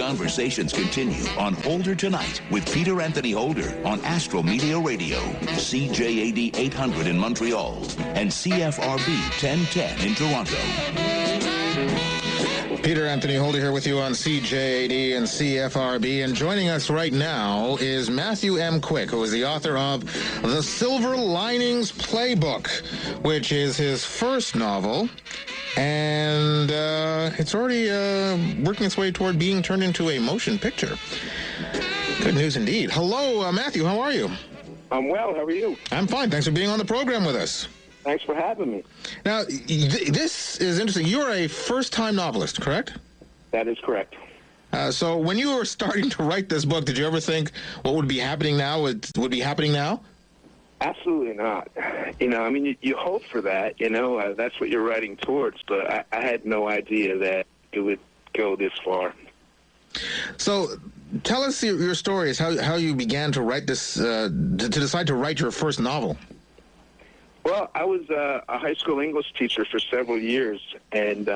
conversations continue on Holder Tonight with Peter Anthony Holder on Astro Media Radio, CJAD 800 in Montreal, and CFRB 1010 in Toronto. Peter Anthony Holder here with you on CJAD and CFRB, and joining us right now is Matthew M. Quick, who is the author of The Silver Linings Playbook, which is his first novel, and it's already working its way toward being turned into a motion picture. Good news indeed. Hello, Matthew. How are you? I'm well. How are you? I'm fine. Thanks for being on the program with us. Thanks for having me. Now, this is interesting. You're a first-time novelist, correct? That is correct. So when you were starting to write this book, did you ever think what would be happening now would be happening now? Absolutely not. You hope for that. That's what you're writing towards. But I had no idea that it would go this far. So tell us your stories, how you began to write this, to decide to write your first novel. Well, I was a high school English teacher for several years, and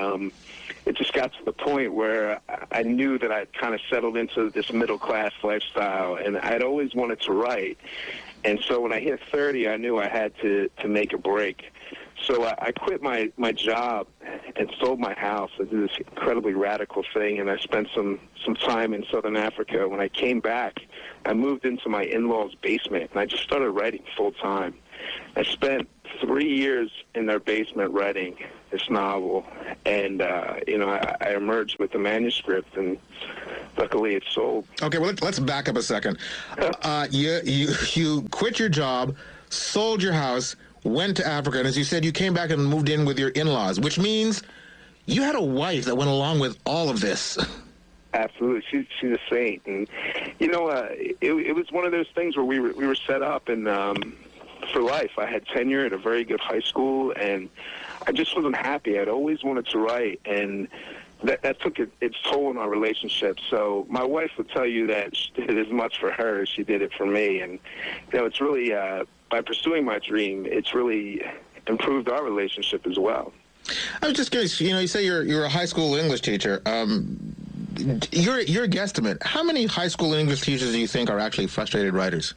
it just got to the point where I knew that I'd kind of settled into this middle-class lifestyle, and I'd always wanted to write. And so when I hit 30, I knew I had to make a break. So I quit my job and sold my house. I did this incredibly radical thing, and I spent some time in Southern Africa. When I came back, I moved into my in-laws' basement, and I just started writing full-time. I spent 3 years in their basement writing this novel, and I emerged with the manuscript, and luckily it sold. Okay, well let's back up a second. You quit your job, sold your house, went to Africa, and as you said, you came back and moved in with your in-laws, which means you had a wife that went along with all of this. Absolutely, she's a saint, and it was one of those things where we were set up and. For life. I had tenure at a very good high school, and I just wasn't happy. I'd always wanted to write, and that took its toll on our relationship. So my wife would tell you that she did as much for her as she did it for me, and it's really, by pursuing my dream, it's really improved our relationship as well. I was just curious, you say you're a high school English teacher. Your guesstimate, how many high school English teachers do you think are actually frustrated writers?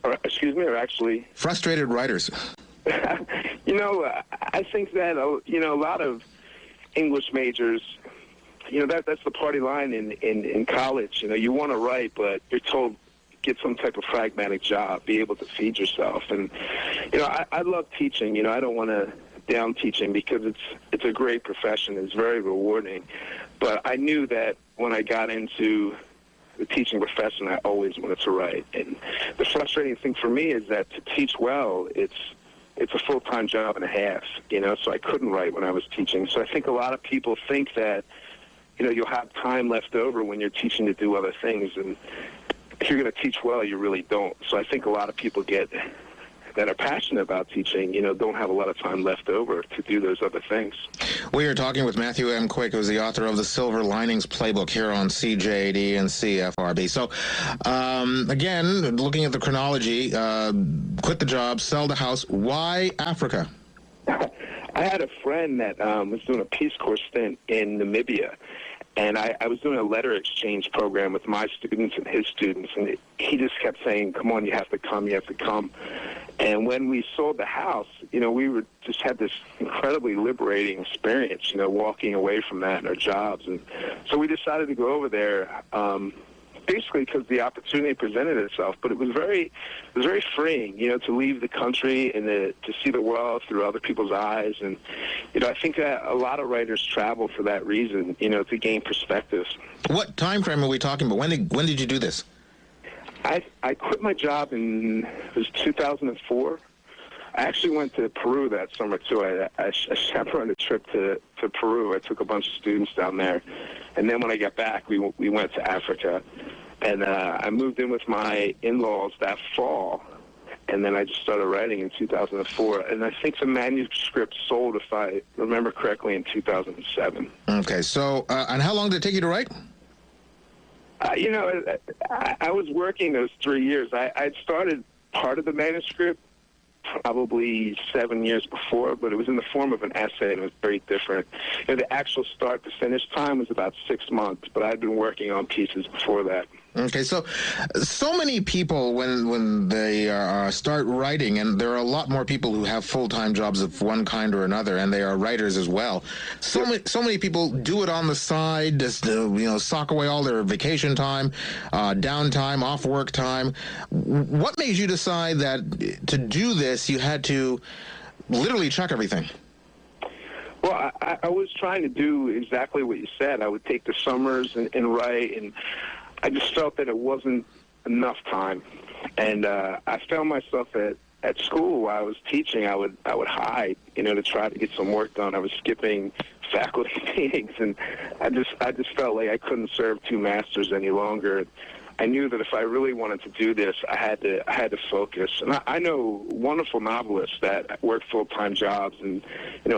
Or actually... Frustrated writers. I think that, a lot of English majors, that's the party line in college. You want to write, but you're told, get some type of pragmatic job, be able to feed yourself. And, I love teaching. I don't want to down teaching because it's a great profession. It's very rewarding. But I knew that when I got into the teaching profession, I always wanted to write. And the frustrating thing for me is that to teach well, it's a full-time job and a half, so I couldn't write when I was teaching. So I think a lot of people think that, you'll have time left over when you're teaching to do other things. And if you're going to teach well, you really don't. So I think a lot of people that are passionate about teaching, don't have a lot of time left over to do those other things. We are talking with Matthew M. Quick, who's the author of The Silver Linings Playbook here on CJAD and CFRB. So, again, looking at the chronology, quit the job, sell the house. Why Africa? I had a friend that was doing a Peace Corps stint in Namibia, and I was doing a letter exchange program with my students and his students, and he just kept saying, come on, you have to come, you have to come. And when we sold the house, we just had this incredibly liberating experience, walking away from that and our jobs. And so we decided to go over there, basically because the opportunity presented itself. But it was very freeing, to leave the country and to see the world through other people's eyes. And, I think that a lot of writers travel for that reason, to gain perspective. What time frame are we talking about? When did you do this? I quit my job in, it was 2004. I actually went to Peru that summer, too. I chaperoned a trip to Peru. I took a bunch of students down there. And then when I got back, we went to Africa. And I moved in with my in-laws that fall. And then I just started writing in 2004. And I think the manuscript sold, if I remember correctly, in 2007. Okay, so, and how long did it take you to write? I was working those 3 years. I'd started part of the manuscript, probably 7 years before, but it was in the form of an essay, and it was very different. The actual start to finish time was about 6 months, but I'd been working on pieces before that. Okay, so many people, when they start writing, and there are a lot more people who have full-time jobs of one kind or another, and they are writers as well. So many people do it on the side, just sock away all their vacation time, downtime, off work time. What made you decide that to do this, you had to literally chuck everything? Well, I was trying to do exactly what you said. I would take the summers and write, and I just felt that it wasn't enough time. And I found myself at school while I was teaching, I would hide, to try to get some work done. I was skipping faculty meetings, and I just felt like I couldn't serve two masters any longer. I knew that if I really wanted to do this, I had to focus. And I know wonderful novelists that work full-time jobs and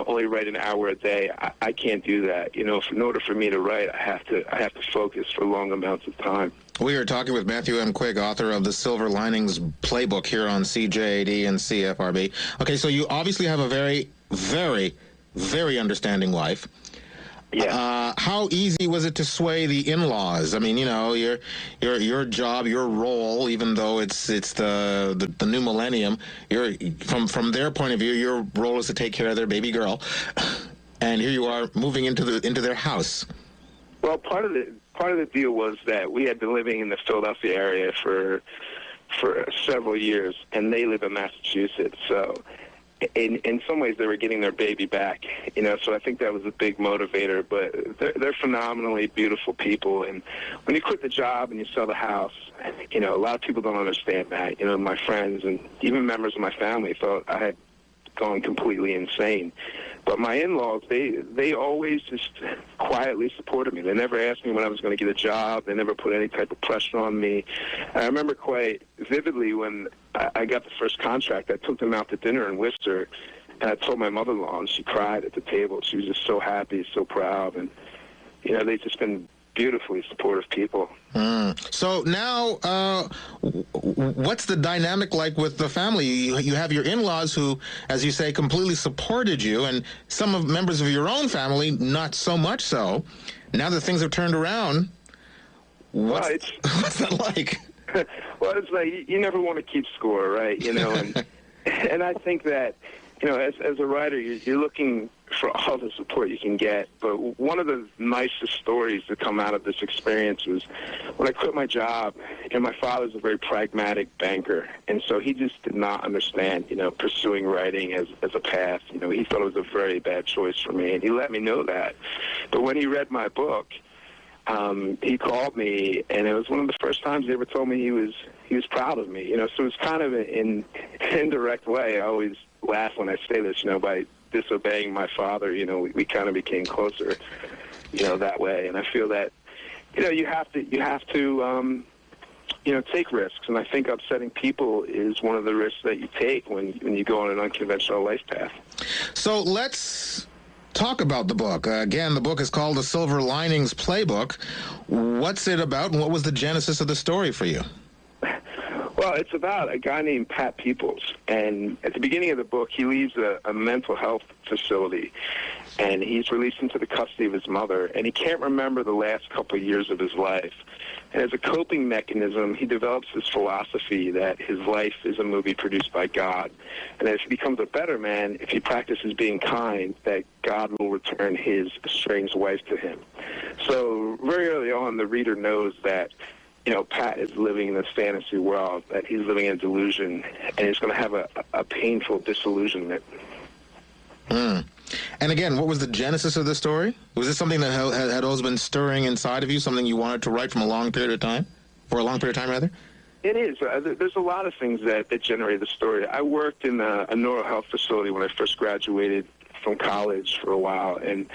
only write an hour a day. I can't do that. In order for me to write, I have to focus for long amounts of time. We are talking with Matthew M. Quigg, author of the Silver Linings Playbook, here on CJAD and CFRB. Okay, so you obviously have a very, very, very understanding wife. Yeah. How easy was it to sway the in-laws? I mean, your job, your role, even though it's the new millennium, from their point of view, your role is to take care of their baby girl, and here you are moving into their house. Well, part of the deal was that we had been living in the Philadelphia area for several years, and they live in Massachusetts, so. In some ways, they were getting their baby back, so I think that was a big motivator. But they're phenomenally beautiful people, and when you quit the job and you sell the house, a lot of people don't understand that. My friends and even members of my family thought I had gone completely insane. But my in-laws, they always just quietly supported me. They never asked me when I was going to get a job. They never put any type of pressure on me. I remember quite vividly when I got the first contract, I took them out to dinner in Worcester, and I told my mother-in-law, and she cried at the table. She was just so happy, so proud. And, they've just been beautifully supportive people. So now, what's the dynamic like with the family? You have your in-laws who, as you say, completely supported you, and some members of your own family not so much so. Now that things have turned around, what's that like? Well, it's like you never want to keep score, right? And I think that, as a writer, you're looking for all the support you can get. But one of the nicest stories to come out of this experience was when I quit my job, and my father's a very pragmatic banker, and so he just did not understand, pursuing writing as a path. He thought it was a very bad choice for me, and he let me know that. But when he read my book, he called me, and it was one of the first times he ever told me he was proud of me. So it's kind of in an indirect way. I always laugh when I say this, by disobeying my father, we kind of became closer, that way. And I feel that, you have to take risks. And I think upsetting people is one of the risks that you take when you go on an unconventional life path. So let's talk about the book. Again, the book is called The Silver Linings Playbook. What's it about, and what was the genesis of the story for you? Well, it's about a guy named Pat Peoples, and at the beginning of the book, he leaves a mental health facility, and he's released into the custody of his mother, and he can't remember the last couple of years of his life. And as a coping mechanism, he develops this philosophy that his life is a movie produced by God, and that if he becomes a better man, if he practices being kind, that God will return his estranged wife to him. So very early on, the reader knows that Pat is living in this fantasy world, that he's living in delusion, and he's going to have a painful disillusionment. And again, what was the genesis of the story? Was this something that had always been stirring inside of you, something you wanted to write for a long period of time, rather? It is. There's a lot of things that generate the story. I worked in a neural health facility when I first graduated from college for a while, and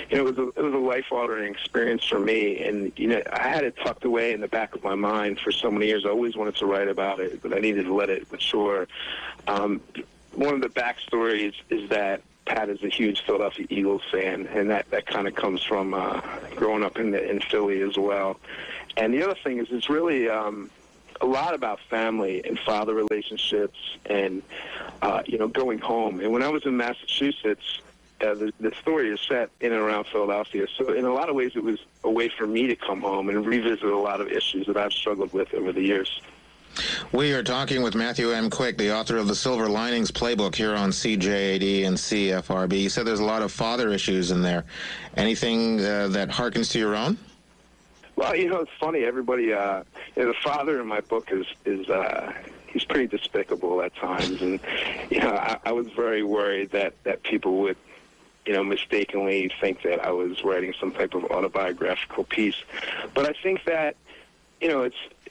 it was a life-altering experience for me. And I had it tucked away in the back of my mind for so many years. I always wanted to write about it, but I needed to let it mature. One of the backstories is that Pat is a huge Philadelphia Eagles fan, and that kind of comes from growing up in Philly as well. And the other thing is, it's really a lot about family and father relationships and, going home. And when I was in Massachusetts, the story is set in and around Philadelphia. So in a lot of ways, it was a way for me to come home and revisit a lot of issues that I've struggled with over the years. We are talking with Matthew M. Quick, the author of the Silver Linings Playbook, here on CJAD and CFRB. You said there's a lot of father issues in there. Anything that harkens to your own? Well, it's funny. Everybody, the father in my book is he's pretty despicable at times, and I was very worried that people would, mistakenly think that I was writing some type of autobiographical piece. But I think that,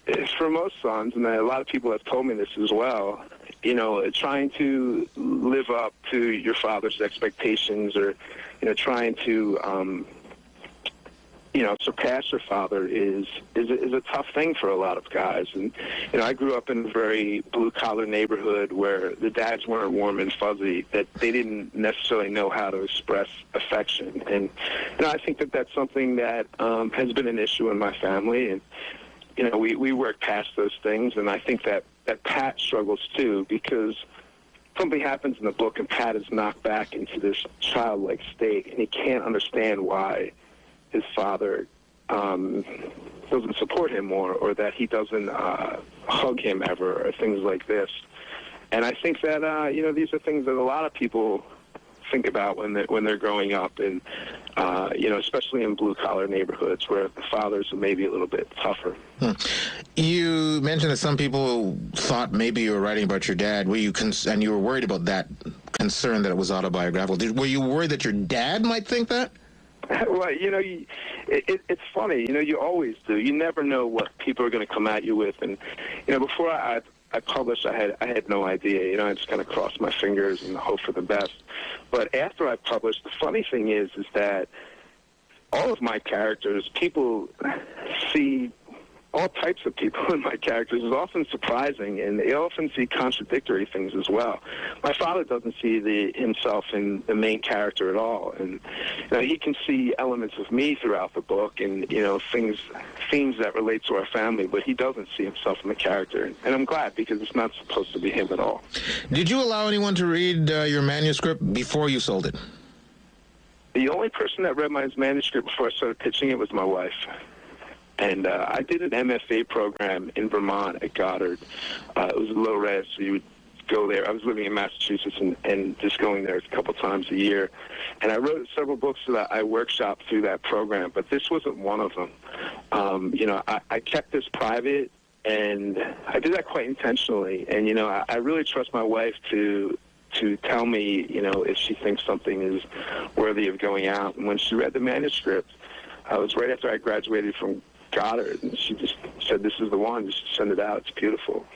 it's for most sons, and a lot of people have told me this as well. Trying to live up to your father's expectations, or trying to surpass your father is a tough thing for a lot of guys. And I grew up in a very blue-collar neighborhood where the dads weren't warm and fuzzy, that they didn't necessarily know how to express affection. And I think that that's something that has been an issue in my family. And we work past those things, and I think that Pat struggles too, because something happens in the book and Pat is knocked back into this childlike state, and he can't understand why his father doesn't support him more, or that he doesn't hug him ever, or things like this. And I think that these are things that a lot of people think about when they're growing up, and especially in blue-collar neighborhoods where the fathers are maybe a little bit tougher. You mentioned that some people thought maybe you were writing about your dad. And you were worried about that concern that it was autobiographical. Were you worried that your dad might think that? Well, it's funny. You always do. You never know what people are going to come at you with. And before I published, I had no idea. I just kind of crossed my fingers and hope for the best. But after I published, the funny thing is that all of my characters, people see all types of people in my characters. Is often surprising, and they often see contradictory things as well. My father doesn't see himself in the main character at all, and he can see elements of me throughout the book, and themes that relate to our family, but he doesn't see himself in the character, and I'm glad, because it's not supposed to be him at all. Did you allow anyone to read your manuscript before you sold it? The only person that read my manuscript before I started pitching it was my wife. And I did an MFA program in Vermont at Goddard. It was low res, so you would go there. I was living in Massachusetts and just going there a couple times a year. And I wrote several books that I workshopped through that program, but this wasn't one of them. I kept this private, and I did that quite intentionally. And, I really trust my wife to tell me, if she thinks something is worthy of going out. And when she read the manuscript, I was right after I graduated from Goddard, and she just said, "This is the one. Just send it out. It's beautiful."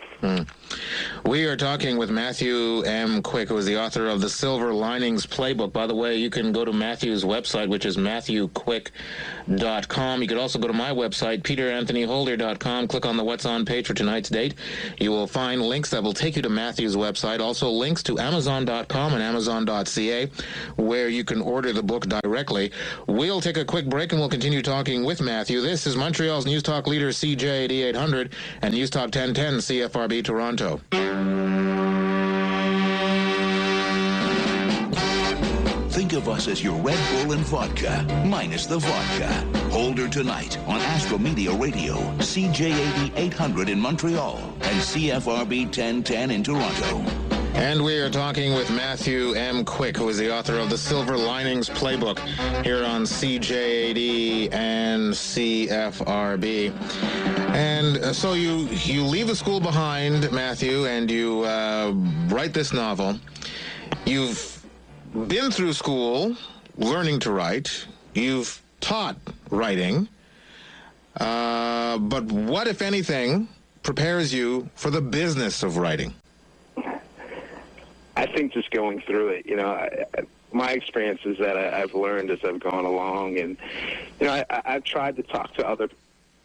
We are talking with Matthew M. Quick, who is the author of the Silver Linings Playbook. By the way, you can go to Matthew's website, which is MatthewQuick.com. You could also go to my website, PeterAnthonyHolder.com. Click on the What's On page for tonight's date. You will find links that will take you to Matthew's website. Also links to Amazon.com and Amazon.ca, where you can order the book directly. We'll take a quick break, and we'll continue talking with Matthew. This is Montreal's News Talk leader, CJAD 800, and News Talk 1010, CFRB Toronto. Think of us as your Red Bull and vodka, minus the vodka. Holder tonight on Astro Media Radio, CJAD 800 in Montreal, and CFRB 1010 in Toronto. And we are talking with Matthew M. Quick, who is the author of the Silver Linings Playbook, here on CJAD and CFRB. And so you leave the school behind, Matthew, and you write this novel. You've been through school learning to write. You've taught writing. But what, if anything, prepares you for the business of writing? I think just going through it, my experience is that I've learned as I've gone along, and I've tried to talk to other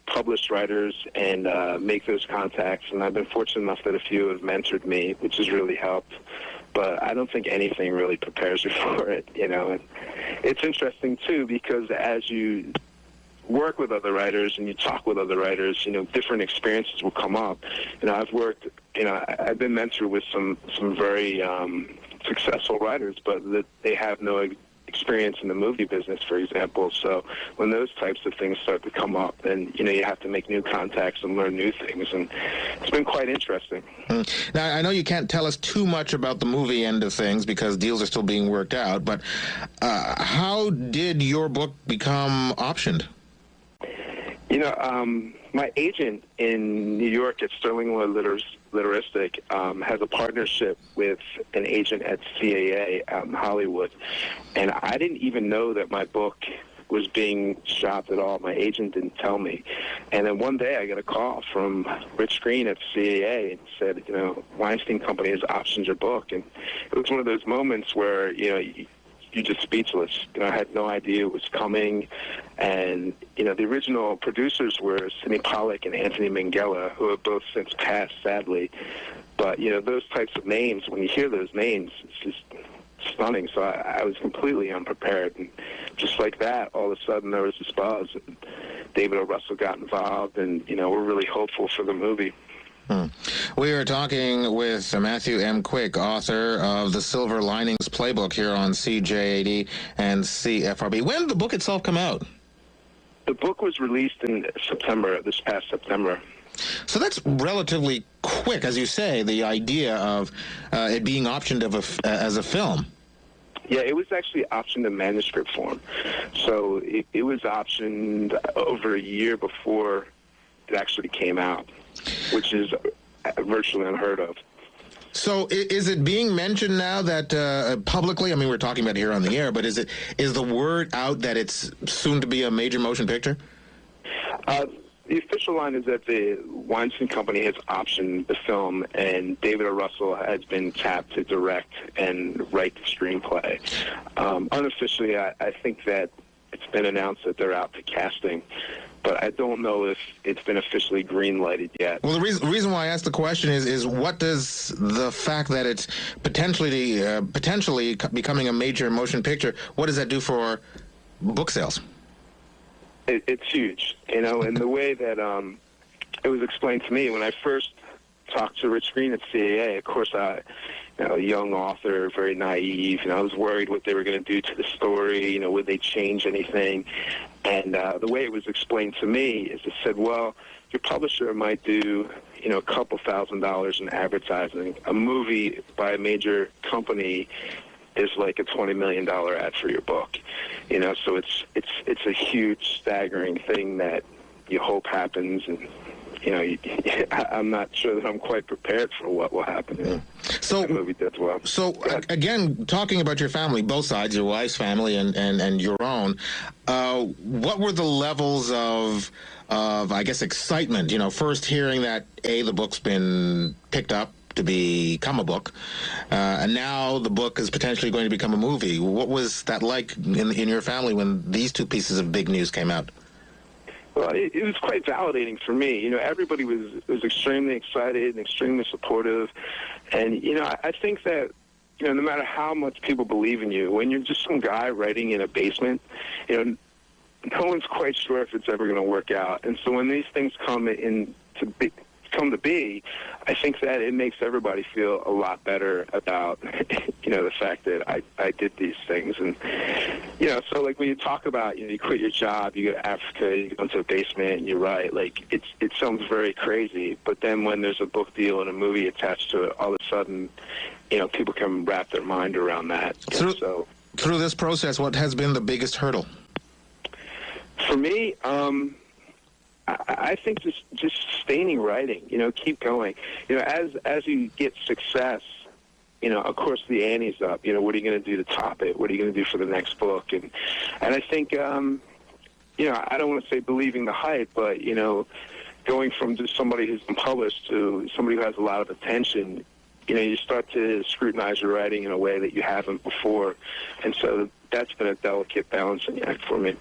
published writers and make those contacts, and I've been fortunate enough that a few have mentored me, which has really helped. But I don't think anything really prepares you for it, And it's interesting too, because as you work with other writers and you talk with other writers, different experiences will come up. I've been mentored with some very successful writers, but that they have no experience in the movie business, for example. So when those types of things start to come up, then you have to make new contacts and learn new things, and it's been quite interesting. Now, I know you can't tell us too much about the movie end of things because deals are still being worked out, but how did your book become optioned? My agent in New York at Sterling Lloyd Litteristic has a partnership with an agent at CAA out in Hollywood, and I didn't even know that my book was being shopped at all. My agent didn't tell me. And then one day I got a call from Rich Green at CAA and said, Weinstein Company has optioned your book. And it was one of those moments where, you're just speechless. I had no idea it was coming. And, the original producers were Sidney Pollack and Anthony Minghella, who have both since passed, sadly. But, those types of names, when you hear those names, it's just stunning. So I was completely unprepared. And just like that, all of a sudden there was this buzz. And David O. Russell got involved, and, we're really hopeful for the movie. We are talking with Matthew M. Quick, author of The Silver Linings Playbook, here on CJAD and CFRB. When did the book itself come out? The book was released in September, this past September. So that's relatively quick, as you say, the idea of it being optioned as a film. Yeah, it was actually optioned in manuscript form. So it was optioned over a year before it actually came out, which is virtually unheard of. So is it being mentioned now that publicly, I mean, we're talking about it here on the air, but is the word out that it's soon to be a major motion picture? The official line is that the Weinstein Company has optioned the film, and David O. Russell has been tapped to direct and write the screenplay. Unofficially, I think that it's been announced that they're out to casting, but I don't know if it's been officially green-lighted yet. Well, the reason why I asked the question is what does the fact that it's potentially becoming a major motion picture, what does that do for book sales? It's huge, and the way that it was explained to me when I first talked to Rich Green at CAA. Of course, a young author, very naive, I was worried what they were going to do to the story. Would they change anything? And the way it was explained to me is it said, well, your publisher might do, a couple $1,000s in advertising. A movie by a major company is like a $20 million ad for your book. So it's a huge, staggering thing that you hope happens, and I'm not sure that I'm quite prepared for what will happen if the movie does well. So again, talking about your family, both sides, your wife's family and your own, what were the levels of I guess excitement? First hearing that the book's been picked up to become a book, and now the book is potentially going to become a movie. What was that like in your family when these two pieces of big news came out? Well, it was quite validating for me. Everybody was extremely excited and extremely supportive. And, I think that, no matter how much people believe in you, when you're just some guy writing in a basement, no one's quite sure if it's ever going to work out. And so when these things come to be, I think that it makes everybody feel a lot better about, the fact that I did these things. And, so like when you talk about, you quit your job, you go to Africa, you go into a basement, and you write, like, it sounds very crazy. But then when there's a book deal and a movie attached to it, all of a sudden, people can wrap their mind around that. Through this process, what has been the biggest hurdle? For me, I think just sustaining writing, keep going. As you get success, of course the ante's up. What are you going to do to top it? What are you going to do for the next book? And I think, I don't want to say believing the hype, but, going from just somebody who's been published to somebody who has a lot of attention, you start to scrutinize your writing in a way that you haven't before. And so that's been a delicate balancing act for me.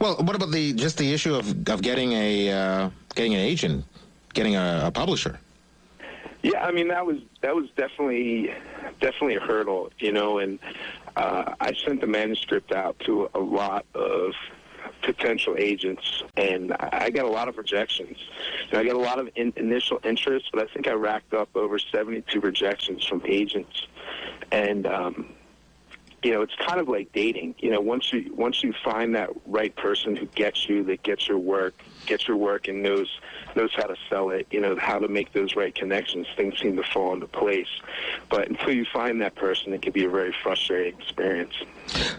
Well, what about the issue of getting an agent, getting a publisher? Yeah, I mean that was definitely a hurdle, and I sent the manuscript out to a lot of potential agents, and I got a lot of rejections. I got a lot of initial interest, but I think I racked up over 72 rejections from agents. And it's kind of like dating. Once you find that right person who gets you, that gets your work, and knows how to sell it, how to make those right connections, things seem to fall into place. But until you find that person, it can be a very frustrating experience.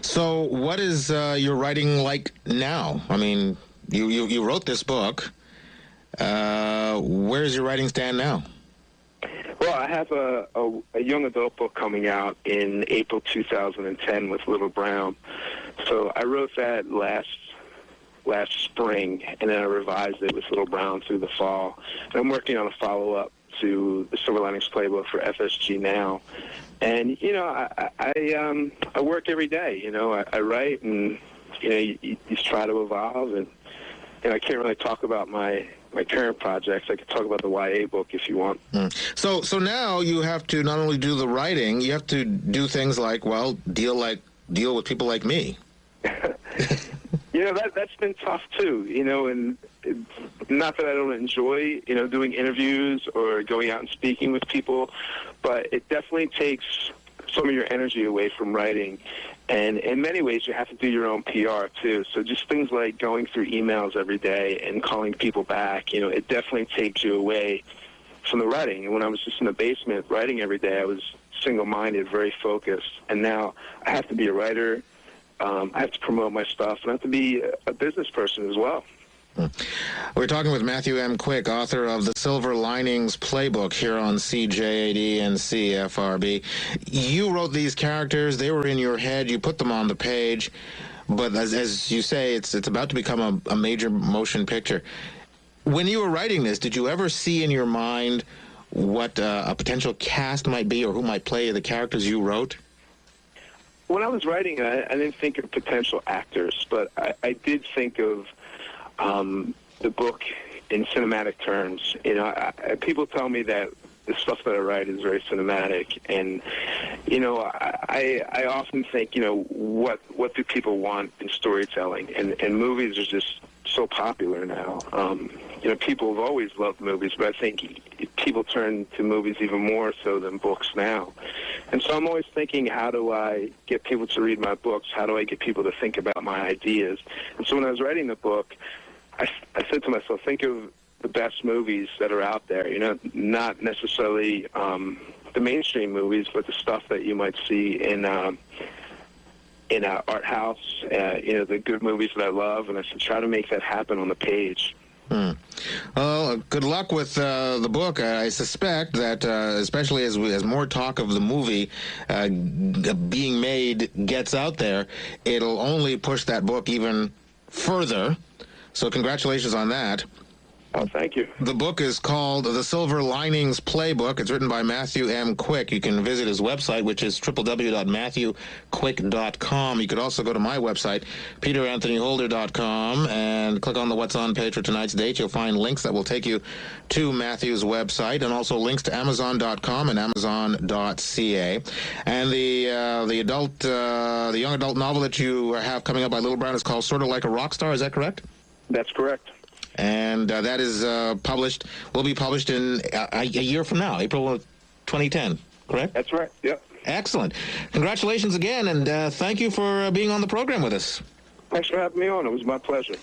So what is your writing like now? I mean, you wrote this book. Where does your writing stand now? Well, I have a young adult book coming out in April 2010 with Little Brown. So I wrote that last spring, and then I revised it with Little Brown through the fall. And I'm working on a follow-up to the Silver Linings Playbook for FSG now. And, I work every day. I write, and, you try to evolve. And I can't really talk about my current projects. I could talk about the YA book if you want. So now you have to not only do the writing, you have to do things like, deal with people like me. That's been tough too, and not that I don't enjoy, doing interviews or going out and speaking with people, but it definitely takes some of your energy away from writing. And in many ways, you have to do your own PR, too. So just things like going through emails every day and calling people back, it definitely takes you away from the writing. And when I was just in the basement writing every day, I was single-minded, very focused. And now I have to be a writer. I have to promote my stuff. And I have to be a business person as well. We're talking with Matthew M. Quick, author of The Silver Linings Playbook, here on CJAD and CFRB. You wrote these characters. They were in your head. You put them on the page. But as you say, it's about to become a major motion picture. When you were writing this, did you ever see in your mind what a potential cast might be or who might play the characters you wrote? When I was writing, I didn't think of potential actors, but I did think of the book in cinematic terms. People tell me that the stuff that I write is very cinematic, and I often think, what do people want in storytelling? And movies are just so popular now. People have always loved movies, but I think people turn to movies even more so than books now. And so I'm always thinking, how do I get people to read my books? How do I get people to think about my ideas? And so when I was writing the book, I said to myself, think of the best movies that are out there, not necessarily the mainstream movies, but the stuff that you might see in art house, the good movies that I love, and I said, try to make that happen on the page. Well, good luck with the book. I suspect that, especially as more talk of the movie being made gets out there, it'll only push that book even further. So congratulations on that. Oh, thank you. The book is called The Silver Linings Playbook. It's written by Matthew M. Quick. You can visit his website, which is www.matthewquick.com. You could also go to my website, peteranthonyholder.com, and click on the What's On page for tonight's date. You'll find links that will take you to Matthew's website, and also links to Amazon.com and Amazon.ca. And the young adult novel that you have coming up by Little Brown is called Sort of Like a Rock Star. Is that correct? That's correct. And that is will be published in a year from now, April of 2010, correct? That's right, yep. Excellent. Congratulations again, and thank you for being on the program with us. Thanks for having me on. It was my pleasure.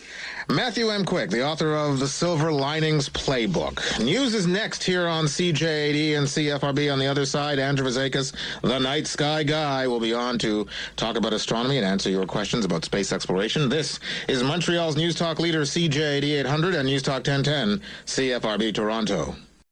Matthew M. Quick, the author of The Silver Linings Playbook. News is next here on CJAD and CFRB. On the other side, Andrew Vazakis, the night sky guy, will be on to talk about astronomy and answer your questions about space exploration. This is Montreal's News Talk leader, CJAD 800, and News Talk 1010, CFRB Toronto.